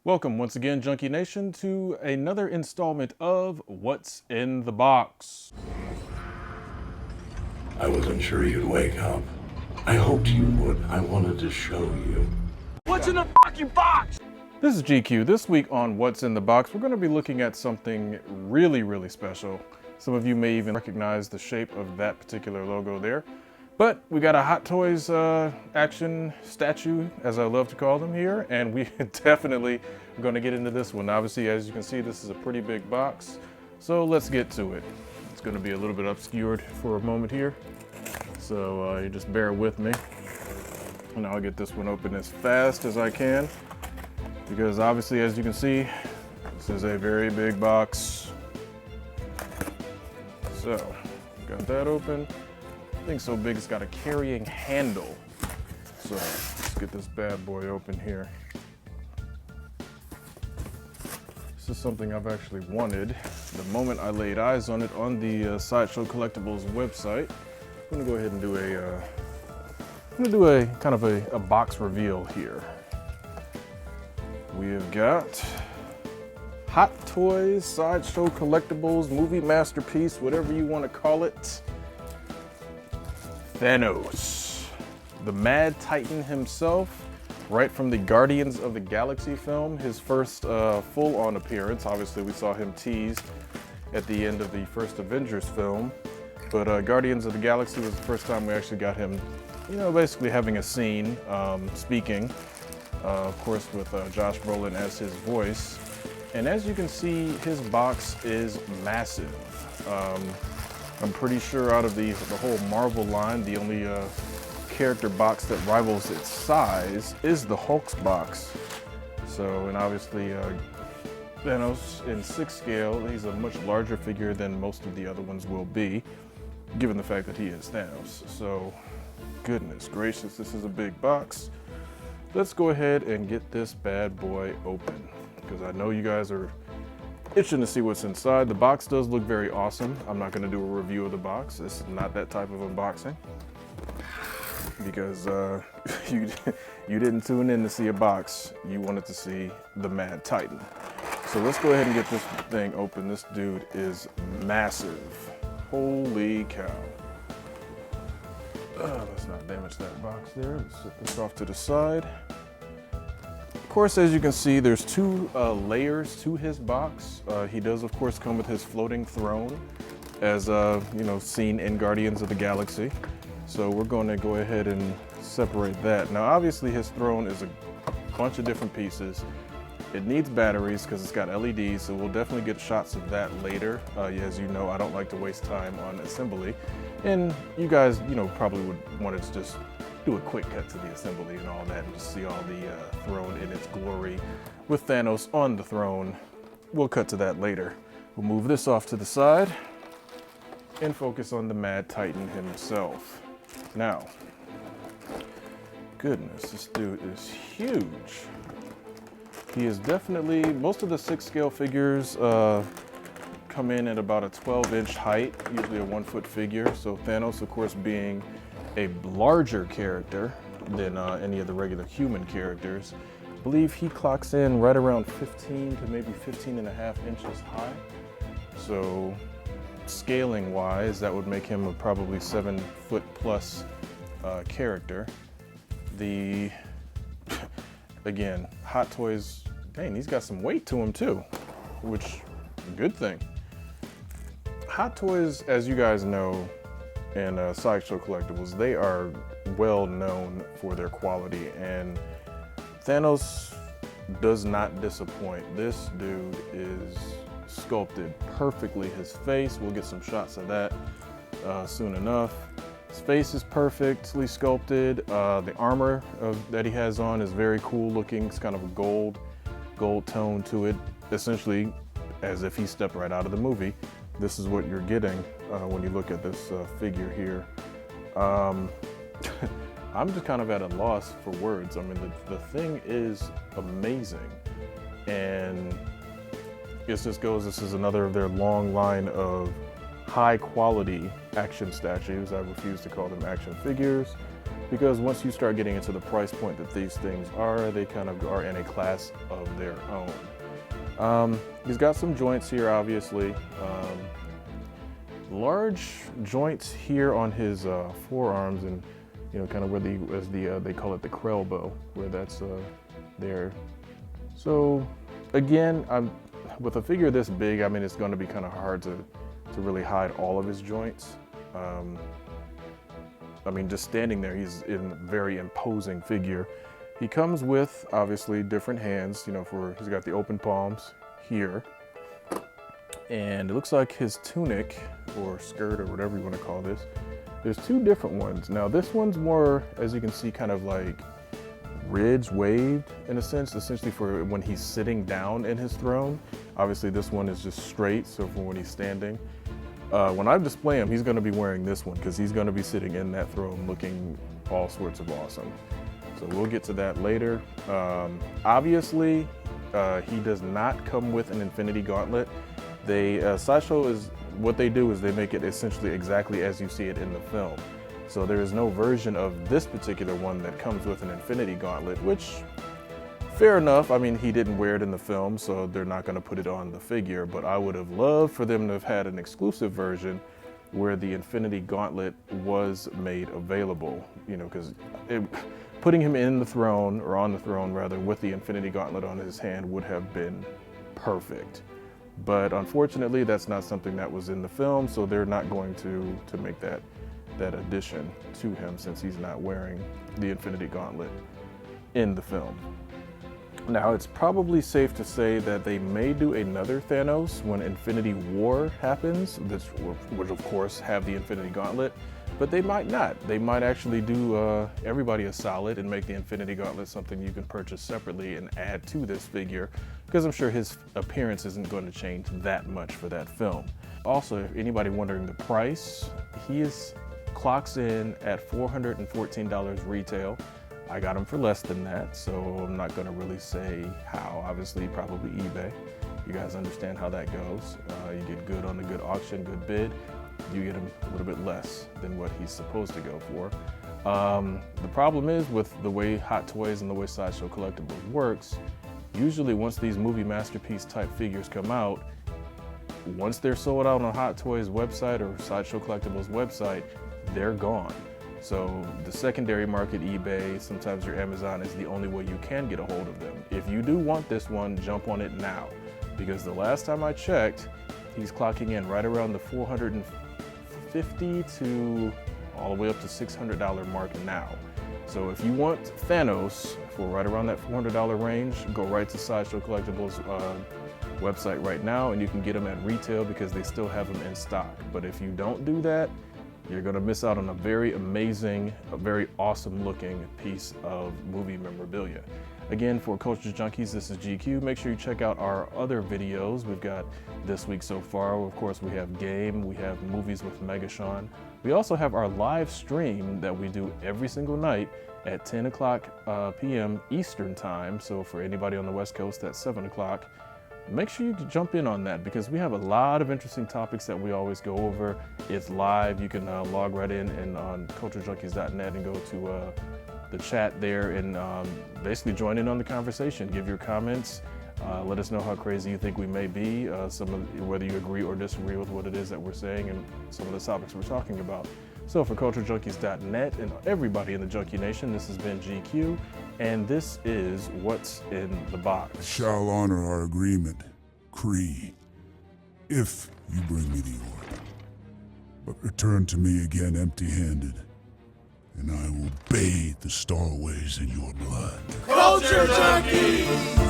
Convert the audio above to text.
Welcome once again, Junkie Nation, to another installment of What's in the Box. I wasn't sure you'd wake up. I hoped you would. I wanted to show you. What's in the fucking box? This is GQ. This week on What's in the Box, we're going to be looking at something really special. Some of you may even recognize the shape of that particular logo there. But we got a Hot Toys action statue, as I love to call them here, and we definitely are going to get into this one. Obviously, as you can see, this is a pretty big box, so let's get to it. It's going to be a little bit obscured for a moment here, so you just bear with me. And I'll get this one open as fast as I can, because obviously, as you can see, this is a very big box. So, got that open. Thing so big it's got a carrying handle. So let's get this bad boy open here. This is something I've actually wanted the moment I laid eyes on it on the Sideshow Collectibles website. I'm gonna go ahead and do a kind of a box reveal here. We have got Hot Toys Sideshow Collectibles movie masterpiece, whatever you want to call it. Thanos, the Mad Titan himself, right from the Guardians of the Galaxy film, his first full-on appearance. Obviously, we saw him teased at the end of the first Avengers film, but Guardians of the Galaxy was the first time we actually got him, basically having a scene, speaking, of course, with Josh Brolin as his voice. And as you can see, his box is massive. I'm pretty sure out of the whole Marvel line, the only character box that rivals its size is the Hulk's box. So, and obviously Thanos in 6 scale, he's a much larger figure than most of the other ones will be, given the fact that he is Thanos. So, goodness gracious, this is a big box. Let's go ahead and get this bad boy open, because I know you guys are itching to see what's inside. The box does look very awesome. I'm not going to do a review of the box. This is not that type of unboxing, because you didn't tune in to see a box. You wanted to see the Mad Titan. So let's go ahead and get this thing open. This dude is massive. Holy cow. Let's not damage that box there. Let's set this off to the side. Of course, as you can see, there's 2 layers to his box. He does, of course, come with his floating throne, as seen in Guardians of the Galaxy. So we're going to go ahead and separate that. Now, obviously, his throne is a bunch of different pieces. It needs batteries because it's got LEDs, so we'll definitely get shots of that later. As you know, I don't like to waste time on assembly, and you guys, probably would want to just do a quick cut to the assembly and all that, and just see all the throne in its glory with Thanos on the throne. We'll cut to that later. We'll move this off to the side and focus on the Mad Titan himself. Now, goodness, this dude is huge. He is definitely, most of the 6 scale figures come in at about a 12-inch height, usually a 1-foot figure. So Thanos, of course, being a larger character than any of the regular human characters. I believe he clocks in right around 15 to maybe 15.5 inches high. So scaling wise, that would make him a probably 7-foot plus character. Again, Hot Toys, dang, he's got some weight to him too, which, good thing. Hot Toys, as you guys know, and Sideshow Collectibles, they are well known for their quality, and Thanos does not disappoint. This dude is sculpted perfectly. His face, we'll get some shots of that soon enough. His face is perfectly sculpted. The armor that he has on is very cool looking. It's kind of a gold tone to it, essentially as if he stepped right out of the movie. This is what you're getting when you look at this figure here. I'm just kind of at a loss for words. I mean, the thing is amazing. And it just goes, this is another of their long line of high quality action statues. I refuse to call them action figures. because once you start getting into the price point that these things are, they kind of are in a class of their own. He's got some joints here, obviously. Large joints here on his forearms, and kind of where they call it the Krell bow, where that's there. So again, with a figure this big, I mean, it's going to be kind of hard to really hide all of his joints. I mean, just standing there, he's in a very imposing figure. He comes with, obviously, different hands, he's got the open palms here. And it looks like his tunic, or skirt, or whatever you want to call this, there's two different ones. Now, this one's more, as you can see, kind of like ridge waved in a sense, essentially for when he's sitting down in his throne. Obviously, this one is just straight, so for when he's standing. When I display him, he's going to be wearing this one because he's going to be sitting in that throne looking all sorts of awesome. So we'll get to that later. Obviously, he does not come with an Infinity Gauntlet. Sideshow what they do is they make it essentially exactly as you see it in the film. So there is no version of this particular one that comes with an Infinity Gauntlet, which, fair enough. I mean, he didn't wear it in the film, so they're not going to put it on the figure, but I would have loved for them to have had an exclusive version where the Infinity Gauntlet was made available, because putting him in the throne, or on the throne rather, with the Infinity Gauntlet on his hand would have been perfect. But unfortunately, that's not something that was in the film, so they're not going to make that addition to him since he's not wearing the Infinity Gauntlet in the film. Now, it's probably safe to say that they may do another Thanos when Infinity War happens, which of course have the Infinity Gauntlet, but they might not. They might actually do everybody a solid and make the Infinity Gauntlet something you can purchase separately and add to this figure, because I'm sure his appearance isn't going to change that much for that film. Also, if anybody wondering the price, clocks in at $414 retail. I got him for less than that, so I'm not going to really say how. Obviously, probably eBay. You guys understand how that goes. You get good on a good auction, good bid. You get him a little bit less than what he's supposed to go for. The problem is with the way Hot Toys and the way Sideshow Collectibles works, usually once these movie masterpiece type figures come out, once they're sold out on Hot Toys website or Sideshow Collectibles website, they're gone. So the secondary market, eBay, sometimes your Amazon, is the only way you can get a hold of them. If you do want this one, jump on it now, because the last time I checked, he's clocking in right around the $450 to all the way up to $600 mark now. So if you want Thanos for right around that $400 range, go right to Sideshow Collectibles website right now, and you can get them at retail because they still have them in stock. But if you don't do that, you're going to miss out on a very amazing, a very awesome looking piece of movie memorabilia. Again, for Culture Junkies, this is GQ. Make sure you check out our other videos we've got this week so far. Of course, we have Game, we have Movies with Megashawn. We also have our live stream that we do every single night at 10 o'clock p.m. Eastern time. So for anybody on the West Coast, that's 7 o'clock. Make sure you jump in on that because we have a lot of interesting topics that we always go over. It's live. You can log right in and on culturejunkies.net and go to the chat there and basically join in on the conversation. Give your comments. Let us know how crazy you think we may be, whether you agree or disagree with what it is that we're saying and some of the topics we're talking about. So for culturejunkies.net and everybody in the Junkie Nation, this has been GQ, and this is What's in the Box. I shall honor our agreement, Kree, if you bring me the order. But return to me again empty-handed, and I will bathe the Starways in your blood. Culture Junkies!